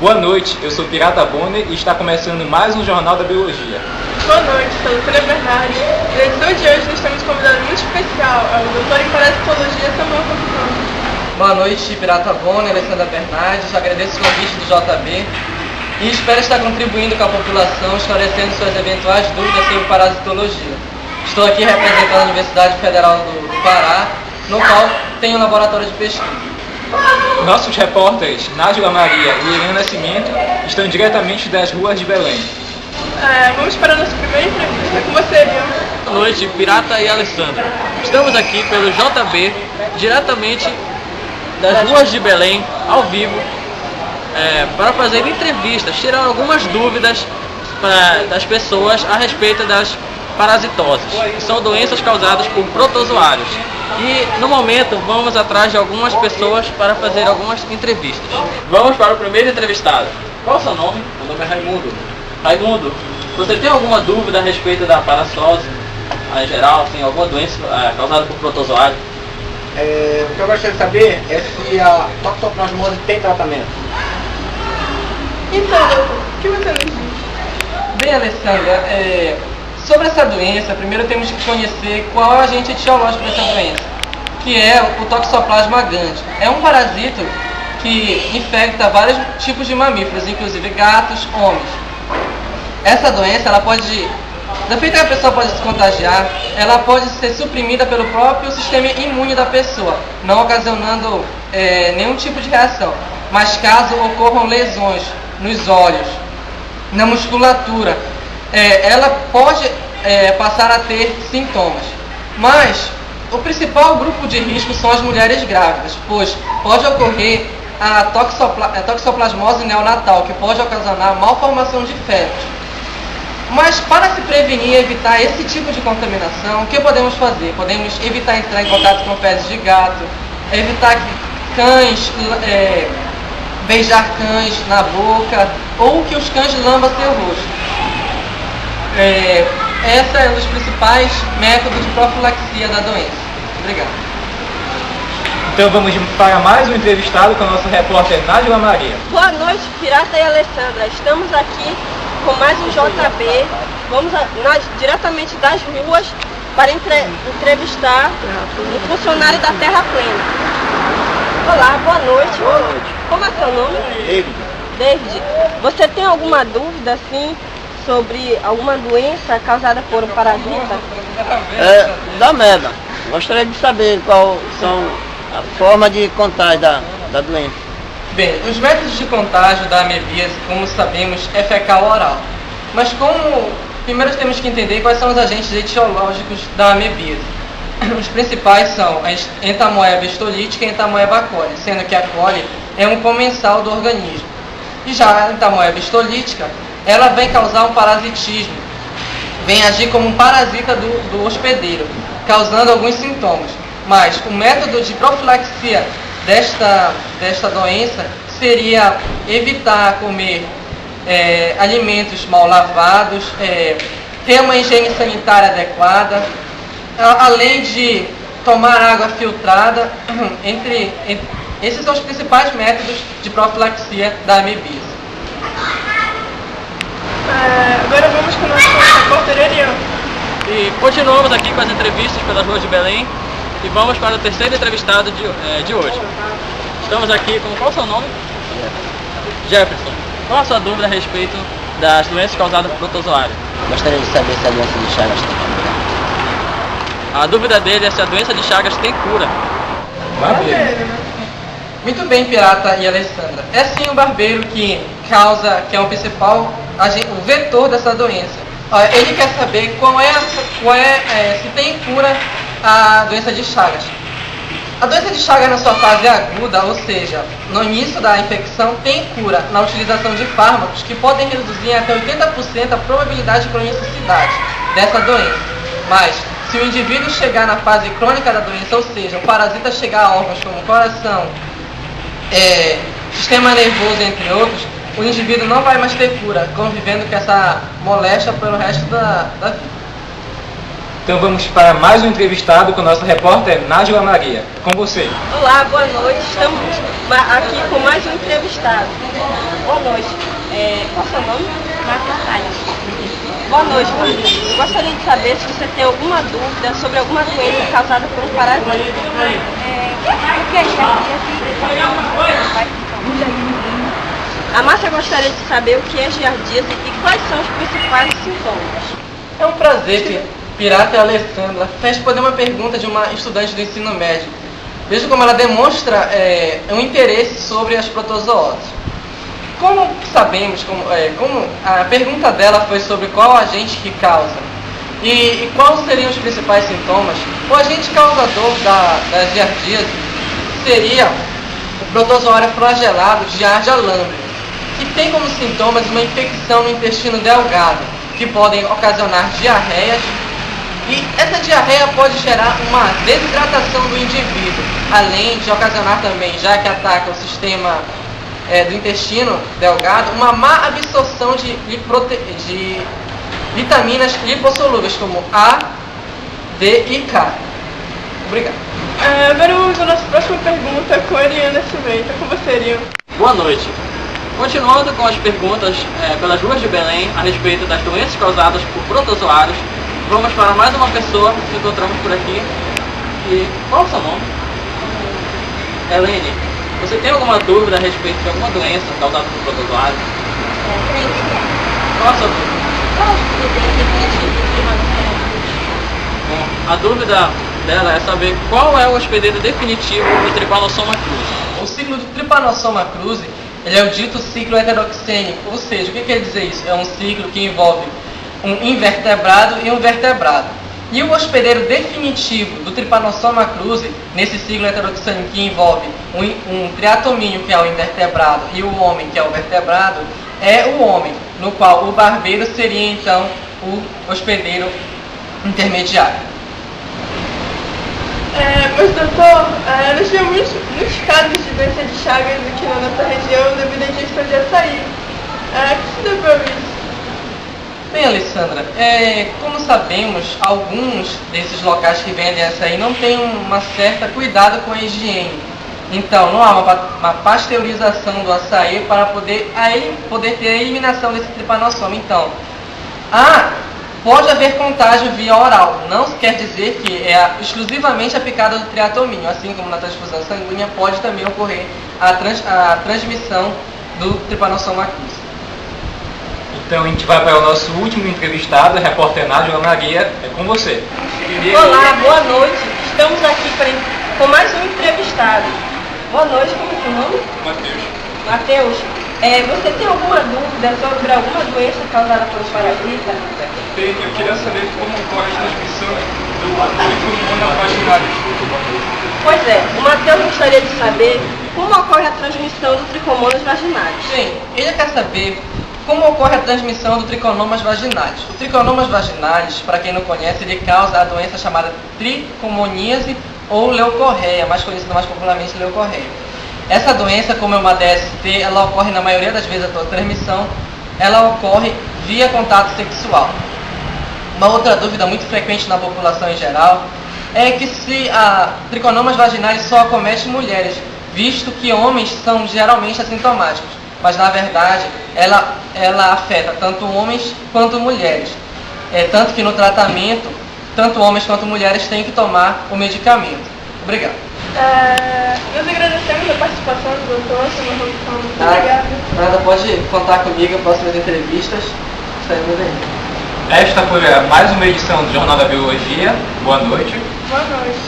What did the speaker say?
Boa noite, eu sou Pirata Bonner e está começando mais um Jornal da Biologia. Boa noite, sou a doutora Bernardi. Na edição de hoje nós temos um convidado muito especial, é o doutor em parasitologia Samuel Conceição. Boa noite, Pirata Bonner, Alessandra Bernardi. Agradeço o convite do JB e espero estar contribuindo com a população, esclarecendo suas eventuais dúvidas sobre parasitologia. Estou aqui representando a Universidade Federal do Pará, no qual tenho um laboratório de pesquisa. Nossos repórteres Nájila Maria e Helena Nascimento estão diretamente das ruas de Belém. Vamos para a nossa primeira entrevista. É com você, Eliana. Boa noite, Pirata e Alessandra. Estamos aqui pelo JB, diretamente das ruas de Belém, ao vivo, para fazer entrevistas, tirar algumas dúvidas das pessoas a respeito das parasitoses, que são doenças causadas por protozoários. E no momento vamos atrás de algumas pessoas para fazer algumas entrevistas. Vamos para o primeiro entrevistado. Qual é o seu nome? Meu nome é Raimundo. Raimundo, você tem alguma dúvida a respeito da parasitose em geral, assim, alguma doença causada por protozoário? O que eu gostaria de saber é se a toxoplasmose tem tratamento. Então, doutor, o que você nos diz? Bem, Alessandra, sobre essa doença, primeiro temos que conhecer qual é o agente etiológico dessa doença, que é o Toxoplasma gondii. É um parasito que infecta vários tipos de mamíferos, inclusive gatos, homens. Essa doença, ela pode, da feita que a pessoa pode se contagiar, ela pode ser suprimida pelo próprio sistema imune da pessoa, não ocasionando nenhum tipo de reação. Mas caso ocorram lesões nos olhos, na musculatura, ela pode passar a ter sintomas. Mas o principal grupo de risco são as mulheres grávidas, pois pode ocorrer a toxoplasmose neonatal, que pode ocasionar malformação de fetos. Mas para se prevenir e evitar esse tipo de contaminação, o que podemos fazer? Podemos evitar entrar em contato com fezes de gato, evitar que cães, beijar cães na boca, ou que os cães lambam seu rosto. Esse é um dos principais métodos de profilaxia da doença. Obrigado. Então vamos para mais um entrevistado com a nossa repórter Nájila Maria. Boa noite, Pirata e Alessandra. Estamos aqui com mais um JB. Vamos diretamente das ruas para entrevistar um funcionário da Terra Plena. Olá, boa noite. Boa noite. Como é seu nome? David. David, você tem alguma dúvida, assim, sobre alguma doença causada por um parasita? Da ameba. Gostaria de saber qual são a forma de contágio da doença. Bem, os métodos de contágio da amebíase, como sabemos, é fecal-oral. Mas primeiro temos que entender quais são os agentes etiológicos da amebíase. Os principais são a entamoeba histolítica e a entamoeba coli, sendo que a coli é um comensal do organismo. E já a entamoeba histolítica, ela vem causar um parasitismo, vem agir como um parasita do hospedeiro, causando alguns sintomas. Mas o método de profilaxia desta doença seria evitar comer alimentos mal lavados, ter uma higiene sanitária adequada, além de tomar água filtrada. Esses são os principais métodos de profilaxia da amebíase. Agora vamos com o nosso repórter Eliana. E continuamos aqui com as entrevistas pelas ruas de Belém e vamos para o terceiro entrevistado de hoje. Estamos aqui com... Qual é o seu nome? Jefferson. Qual a sua dúvida a respeito das doenças causadas por protozoário? Gostaria de saber se a doença de Chagas tem cura. A dúvida dele é se a doença de Chagas tem cura. Muito bem, Pirata e Alessandra. É sim o barbeiro que é o principal o vetor dessa doença. Ele quer saber se tem cura a doença de Chagas. A doença de Chagas na sua fase aguda, ou seja, no início da infecção, tem cura na utilização de fármacos que podem reduzir até 80% a probabilidade de cronicidade dessa doença. Mas, se o indivíduo chegar na fase crônica da doença, ou seja, o parasita chegar a órgãos como coração, sistema nervoso, entre outros, o indivíduo não vai mais ter cura, convivendo com essa moléstia pelo resto da vida. Então vamos para mais um entrevistado com a nossa repórter Nájila Maria. Com você. Olá, boa noite. Estamos aqui com mais um entrevistado. Boa noite. Qual é o seu nome? Marta Salles. Boa noite, Marta. Eu gostaria de saber se você tem alguma dúvida sobre alguma doença causada por um parasita. A Márcia gostaria de saber o que é giardíase e quais são os principais sintomas. É um prazer, Pirata e Alessandra, responder uma pergunta de uma estudante do ensino médio. Veja como ela demonstra um interesse sobre as protozoóticas. Como sabemos, como a pergunta dela foi sobre qual agente que causa e quais seriam os principais sintomas, o agente causador da giardíase seria o protozoário flagelado Giardia lambris, que tem como sintomas uma infecção no intestino delgado, que podem ocasionar diarreias, e essa diarreia pode gerar uma desidratação do indivíduo, além de ocasionar também, já que ataca o sistema do intestino delgado, uma má absorção de vitaminas lipossolúveis, como A, D e K. Obrigado. Agora vamos à nossa próxima pergunta com a Eliana Silveira. Com você, Eliana. Boa noite. Continuando com as perguntas pelas ruas de Belém a respeito das doenças causadas por protozoários, vamos para mais uma pessoa que encontramos por aqui. E qual é o seu nome? Helene, você tem alguma dúvida a respeito de alguma doença causada por protozoários? Qual é a sua dúvida? Bom, a dúvida dela é saber qual é o hospedeiro definitivo do Trypanosoma cruzi. O ciclo do Trypanosoma cruzi, ele é o dito ciclo heteroxênico, ou seja, o que quer dizer isso? É um ciclo que envolve um invertebrado e um vertebrado. E o hospedeiro definitivo do Trypanosoma cruzi, nesse ciclo heteroxênico que envolve um triatomínio, que é o invertebrado, e o homem, que é o vertebrado, é o homem, no qual o barbeiro seria então o hospedeiro intermediário. Mas doutor, nós tivemos muitos casos de doença de Chagas aqui na nossa região devido à ingestão de açaí. O que se deveu a isso? Bem, Alessandra, como sabemos, alguns desses locais que vendem açaí não têm uma certa cuidado com a higiene. Então, não há uma pasteurização do açaí para poder ter a eliminação desse Trypanosoma. Então, pode haver contágio via oral, não quer dizer que é exclusivamente a picada do triatomínio, assim como na transfusão sanguínea pode também ocorrer a transmissão do Trypanosoma cruzi. Então a gente vai para o nosso último entrevistado, a repórter Nájila Maria, é com você. Olá, boa noite. Estamos aqui com mais um entrevistado. Boa noite, como é o seu nome? Matheus. Você tem alguma dúvida sobre alguma doença causada por parasita? Eu queria saber como ocorre a transmissão do Trichomonas vaginalis. Pois é, o Matheus gostaria de saber como ocorre a transmissão do Trichomonas vaginalis. Sim, ele quer saber como ocorre a transmissão do Trichomonas vaginalis. O Trichomonas vaginalis, para quem não conhece, ele causa a doença chamada tricomoníase ou leucorreia, mais conhecida mais popularmente leucorreia. Essa doença, como é uma DST, ela ocorre na maioria das vezes, a sua transmissão, ela ocorre via contato sexual. Uma outra dúvida muito frequente na população em geral é que se a Trichomonas vaginalis só acomete mulheres, visto que homens são geralmente assintomáticos, mas na verdade ela afeta tanto homens quanto mulheres. Tanto que no tratamento, tanto homens quanto mulheres têm que tomar o medicamento. Obrigado. Nós agradecemos a participação do doutor, muito obrigada. Nada, pode contar comigo em próximas entrevistas. Estaremos aí. Esta foi mais uma edição do Jornal da Biologia. Boa noite. Boa noite.